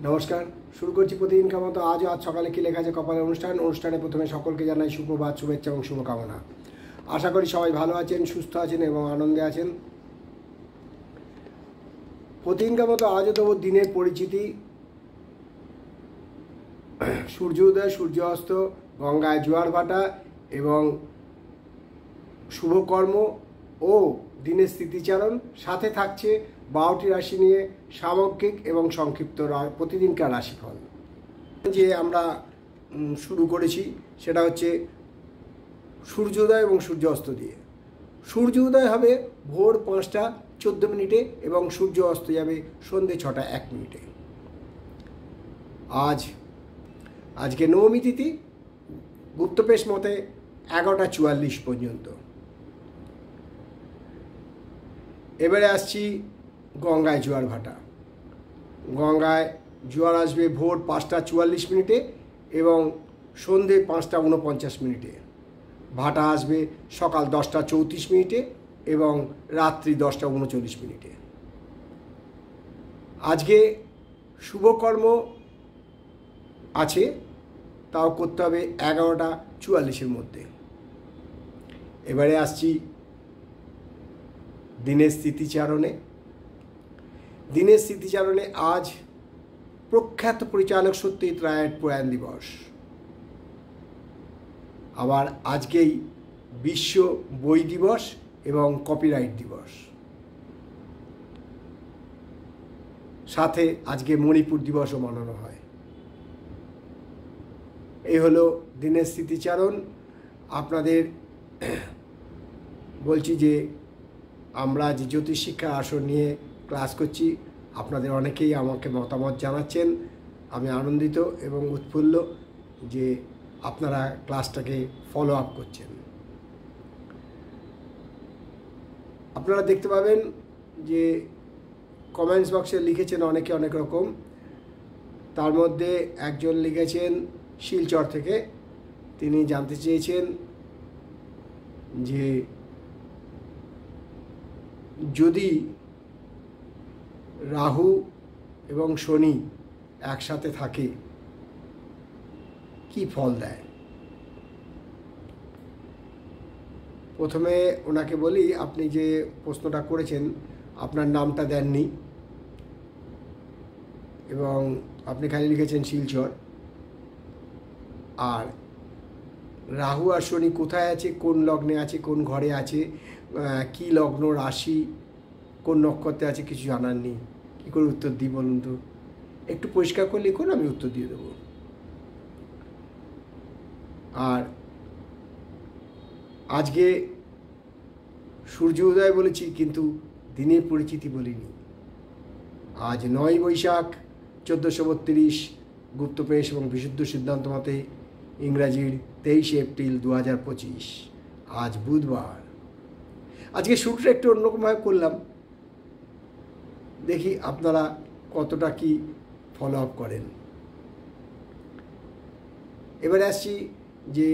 নমস্কার, শুরু করছি প্রতিদিনকার মতো। আজ সকালে কি লেখা আছে কপালের অনুষ্ঠানে প্রথমে সকলকে জানাই সুপ্রভাত, শুভেচ্ছা এবং শুভকামনা। আশা করি সবাই ভালো আছেন, সুস্থ আছেন এবং আনন্দে আছেন। প্রতিদিনকার মতো আজও দেবো দিনের পরিচিতি, সূর্য উদয়, সূর্য অস্ত, গঙ্গায় জোয়ার ভাটা এবং শুভকর্ম ও দিনের স্মৃতিচারণ। সাথে থাকছে 12টি রাশি নিয়ে সামগ্রিক এবং সংক্ষিপ্ত প্রতিদিনকার রাশিফল। যে আমরা শুরু করেছি সেটা হচ্ছে সূর্যোদয় এবং সূর্য অস্ত দিয়ে। সূর্য উদয় হবে ভোর 5টা 14 মিনিটে এবং সূর্য অস্ত যাবে সন্ধ্যে 6টা 1 মিনিটে। আজকে নবমী তিথি, গুপ্তপেশ মতে 11টা 44 পর্যন্ত। এবারে আসছি গঙ্গায় জোয়ার ভাটা। গঙ্গায় জোয়ার আসবে ভোর 5টা 44 মিনিটে এবং সন্ধ্যে 5টা 49 মিনিটে। ভাটা আসবে সকাল 10টা 34 মিনিটে এবং রাত্রি 10টা 39 মিনিটে। আজকে শুভকর্ম আছে, তাও করতে হবে 11টা 44-এর মধ্যে। এবারে আসছি দিনের স্মৃতিচারণে। আজ প্রখ্যাত পরিচালক সত্যজিৎ রায়ের প্রয়াণ দিবস। আবার আজকেই বিশ্ব বই দিবস এবং কপিরাইট দিবস। সাথে আজকে মণিপুর দিবসও মানানো হয়। এই হলো দিনের স্মৃতিচারণ। আপনাদের বলছি যে আমরা যে জ্যোতিষ শিক্ষার আসন নিয়ে ক্লাস করছি, আপনাদের অনেকেই আমাকে মতামত জানাচ্ছেন। আমি আনন্দিত এবং উৎফুল্ল যে আপনারা ক্লাসটাকে ফলো আপ করছেন। আপনারা দেখতে পাবেন যে কমেন্টস বক্সে লিখেছেন অনেকে অনেক রকম। তার মধ্যে একজন লিখেছেন শিলচর থেকে। তিনি জানতে চেয়েছেন যে যদি রাহু এবং শনি একসাথে থাকে কি ফল দেয়। প্রথমে ওনাকে বলি, আপনি যে প্রশ্নটা করেছেন আপনার নামটা দেননি এবং আপনি খালি লিখেছেন শিলচর। আর রাহু আর শনি কোথায় আছে, কোন লগ্নে আছে, কোন ঘরে আছে, কি লগ্ন রাশি, কোন নক্ষত্রে আছে কিছু জানার নেই। কী করে উত্তর দিই বলুন তো? একটু পরিষ্কার করে লিখুন, আমি উত্তর দিয়ে দেবো। আর আজকে সূর্য উদয় বলেছি কিন্তু দিনের পরিচিতি বলিনি। আজ 9 বৈশাখ 1432 গুপ্তপেশ এবং বিশুদ্ধ সিদ্ধান্ত মতে ইংরাজির 23 এপ্রিল 2025। আজ বুধবার। আজকে শুরুটা একটু অন্যরকমভাবে করলাম, দেখি আপনারা কতটা কি ফলো আপ করেন। এবারে আসছি যে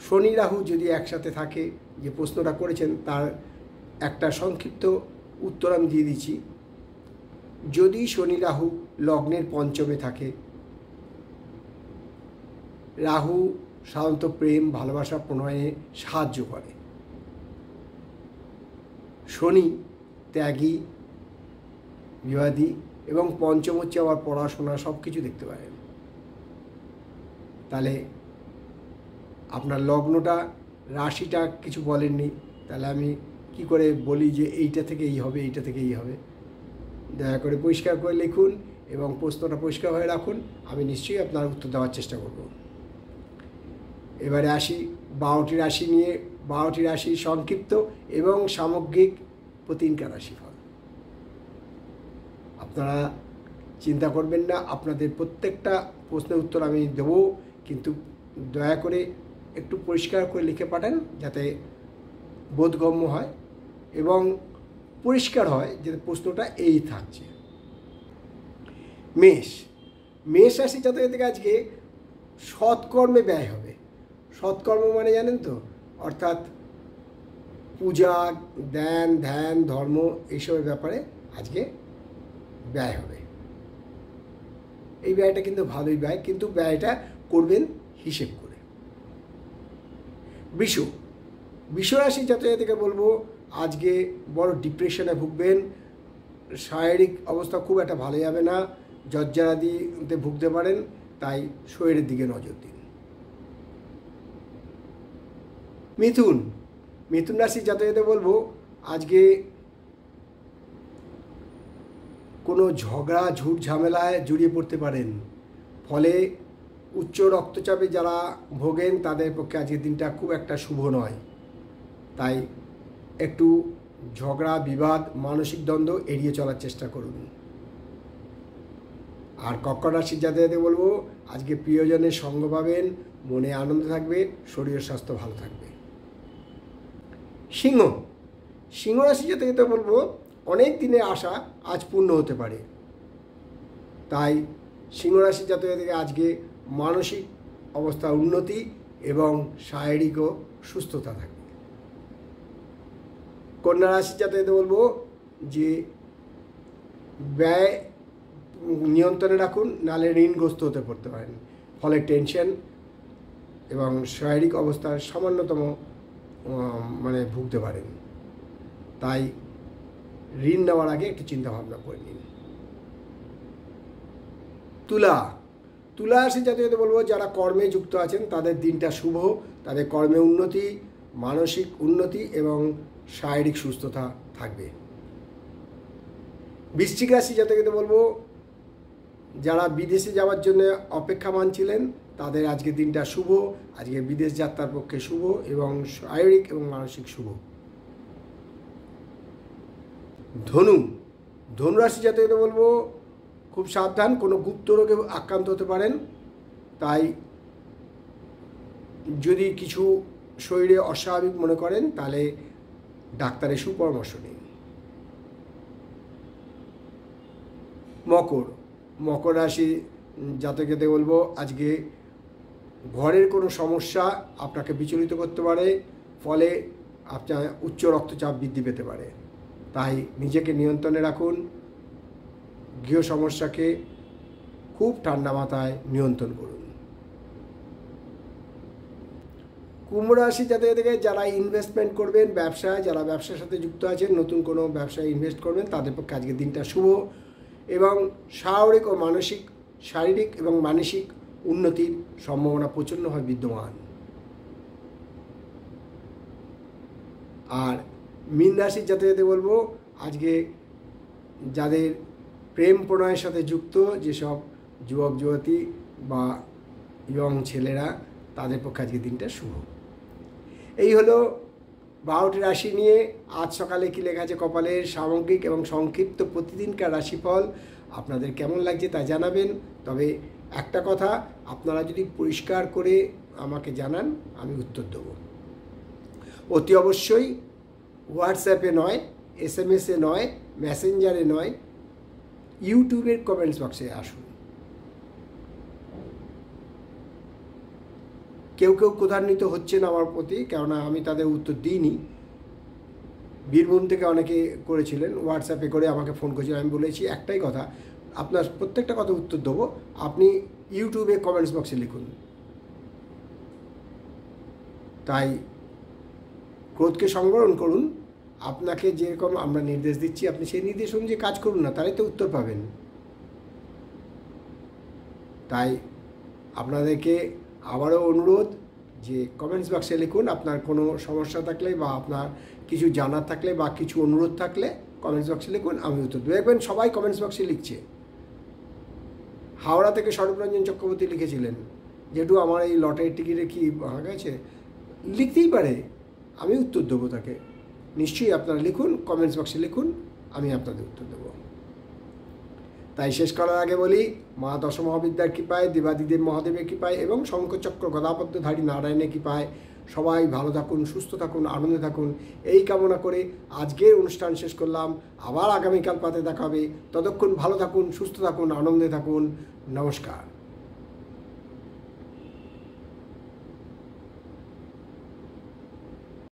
শনি রাহু যদি একসাথে থাকে, যে প্রশ্নটা করেছেন তার একটা সংক্ষিপ্ত উত্তর আমি দিয়ে দিচ্ছি। যদি শনি রাহু লগ্নের পঞ্চমে থাকে, রাহু সাধারণত প্রেম, ভালোবাসা, প্রণয়ে সাহায্য করে। শনি ত্যাগী, বিবাদী এবং পঞ্চম হচ্ছে আবার পড়াশোনা, সব কিছু দেখতে পারেন। তাহলে আপনার লগ্নটা, রাশিটা কিছু বলেননি, তাহলে আমি কি করে বলি যে এইটা থেকে এই হবে, এইটা থেকে এই হবে? দয়া করে পরিষ্কার করে লিখুন এবং প্রশ্নটা পরিষ্কার হয়ে রাখুন, আমি নিশ্চয়ই আপনার উত্তর দেওয়ার চেষ্টা করব। এবারে আসি 12টি রাশি নিয়ে। 12টি রাশি সংক্ষিপ্ত এবং সামগ্রিক প্রতিদিনকার রাশিফল। আপনারা চিন্তা করবেন না, আপনাদের প্রত্যেকটা প্রশ্নের উত্তর আমি দেবো, কিন্তু দয়া করে একটু পরিষ্কার করে লিখে পাঠান যাতে বোধগম্য হয় এবং পরিষ্কার হয় যে প্রশ্নটা এই থাকছে। মেষ রাশি জাতকদের আজকে সৎকর্মে ব্যয় হবে। সৎকর্ম মানে জানেন তো, অর্থাৎ পূজা, ধ্যান, ধর্ম, এইসবের ব্যাপারে আজকে ব্যয় হবে। এই ব্যয়টা কিন্তু ভালোই ব্যয়, কিন্তু ব্যয়টা করবেন হিসেব করে। বৃষ রাশি জাতকদেরকে বলবো আজকে বড় ডিপ্রেশনে ভুগবেন, শারীরিক অবস্থা খুব একটা ভালো যাবে না, জ্বরজ্বারাদিতে ভুগতে পারেন, তাই শরীরের দিকে নজর দিন। মিথুন রাশি জাতকদের বলবো আজকে কোনো ঝগড়া ঝুট ঝামেলায় জড়িয়ে পড়তে পারেন, ফলে উচ্চ রক্তচাপে যারা ভোগেন তাদের পক্ষে আজকের দিনটা খুব একটা শুভ নয়, তাই একটু ঝগড়া বিবাদ মানসিক দ্বন্দ্ব এড়িয়ে চলার চেষ্টা করুন। আর কর্কট রাশির জাতকদের বলবো আজকে প্রিয়জনের সঙ্গ পাবেন, মনে আনন্দ থাকবে, শরীর স্বাস্থ্য ভালো থাকবে। সিংহ রাশি জাতকদের বলবো অনেক দিনের আশা আজ পূর্ণ হতে পারে, তাই সিংহ রাশি জাতকদের আজকে মানসিক অবস্থার উন্নতি এবং শারীরিকও সুস্থতা থাকবে। কন্যা রাশি জাতকদের বলবো যে ব্যয় নিয়ন্ত্রণে রাখুন, নাহলে ঋণগ্রস্ত হতে পড়তে পারেন, ফলে টেনশন এবং শারীরিক অবস্থার সামান্যতম ভুগতে পারেন, তাই ঋণ নেওয়ার আগে একটু চিন্তাভাবনা করে নিন। তুলা রাশি জাতকদের বলবো যারা কর্মে যুক্ত আছেন তাদের দিনটা শুভ, তাদের কর্মে উন্নতি, মানসিক উন্নতি এবং শারীরিক সুস্থতা থাকবে। বৃশ্চিক রাশি জাতকদের বলবো যারা বিদেশে যাওয়ার জন্য অপেক্ষামান ছিলেন তাদের আজকের দিনটা শুভ, আজকে বিদেশ যাত্রার পক্ষে শুভ এবং শারীরিক এবং মানসিক শুভ। ধনু রাশি জাতকদের বলবো খুব সাবধান, কোনো গুপ্ত রোগে আক্রান্ত হতে পারেন, তাই যদি কিছু শরীরে অস্বাভাবিক মনে করেন তাহলে ডাক্তারের সুপরামর্শ নিন। মকর রাশি জাতকদের বলবো আজকে ঘরের কোনো সমস্যা আপনাকে বিচলিত করতে পারে, ফলে আপনার উচ্চ রক্তচাপ বৃদ্ধি পেতে পারে, তাই নিজেকে নিয়ন্ত্রণে রাখুন, গৃহ সমস্যাকে খুব ঠান্ডা মাথায় নিয়ন্ত্রণ করুন। কুম্ভ রাশি জাতকদের যারা ইনভেস্টমেন্ট করবেন ব্যবসায়, যারা ব্যবসার সাথে যুক্ত আছেন, নতুন কোনো ব্যবসায় ইনভেস্ট করবেন, তাদের পক্ষে আজকের দিনটা শুভ এবং শারীরিক এবং মানসিক উন্নতির সম্ভাবনা প্রচণ্ডভাবে বিদ্যমান। আর মীন রাশির জাতকদের বলবো আজকে যাদের প্রেম প্রণয়ের সাথে যুক্ত যেসব যুবক যুবতী বা ইয়ং ছেলেরা, তাদের পক্ষে আজকের দিনটা শুভ। এই হলো 12টি রাশি নিয়ে আজ সকালে কী লেখা আছে কপালের সামগ্রিক এবং সংক্ষিপ্ত প্রতিদিনকার রাশিফল। আপনাদের কেমন লাগছে তা জানাবেন, তবে একটা কথা, আপনারা যদি পরিষ্কার করে আমাকে জানান আমি উত্তর দেব। অতি অবশ্যই হোয়াটসঅ্যাপে নয়, SMS-এ নয়, মেসেঞ্জারে নয়, ইউটিউবের কমেন্টস বক্সে আসুন। কেউ ক্রোধান্বিত হচ্ছেন আমার প্রতি, কেননা আমি তাদের উত্তর দিইনি। বীরভূম থেকে অনেকে করেছিলেন, হোয়াটসঅ্যাপে করে আমাকে ফোন করেছিলেন, আমি বলেছি একটাই কথা, আপনার প্রত্যেকটা কথা উত্তর দেবো, আপনি ইউটিউবে কমেন্টস বক্সে লিখুন। তাই ক্রোধকে সংবরণ করুন, আপনাকে যেরকম আমরা নির্দেশ দিচ্ছি আপনি সেই নির্দেশ অনুযায়ী কাজ করুন না, তাহলে তো উত্তর পাবেন। তাই আপনাদেরকে আবারও অনুরোধ যে কমেন্টস বক্সে লিখুন আপনার কোনো সমস্যা থাকলে বা আপনার কিছু জানার থাকলে বা কিছু অনুরোধ থাকলে কমেন্টস বক্সে লিখুন, আমি উত্তর দেবো। দেখবেন সবাই কমেন্টস বক্সে লিখছে। হাওড়া থেকে স্বরূপরঞ্জন চক্রবর্তী লিখেছিলেন, যেহেতু আমার এই লটারির টিকিটে কি ভাগ আছে, লিখতেই পারে, আমি উত্তর দেবো তাকে। নিশ্চয়ই আপনারা লিখুন, কমেন্টস বক্সে লিখুন, আমি আপনাদের উত্তর দেবো। তাই শেষ করার আগে বলি, মা দশমহাবিদ্যার কৃপায়, দেবাদিদেব মহাদেবের কৃপায় এবং শঙ্খচক্র গদাপদ্মধারী নারায়ণের কৃপায় সবাই ভালো থাকুন, সুস্থ থাকুন, আনন্দে থাকুন, এই কামনা করে আজকের অনুষ্ঠান শেষ করলাম। আবার আগামীকাল পাতে দেখা হবে। ততক্ষণ ভালো থাকুন, সুস্থ থাকুন, আনন্দে থাকুন। নমস্কার।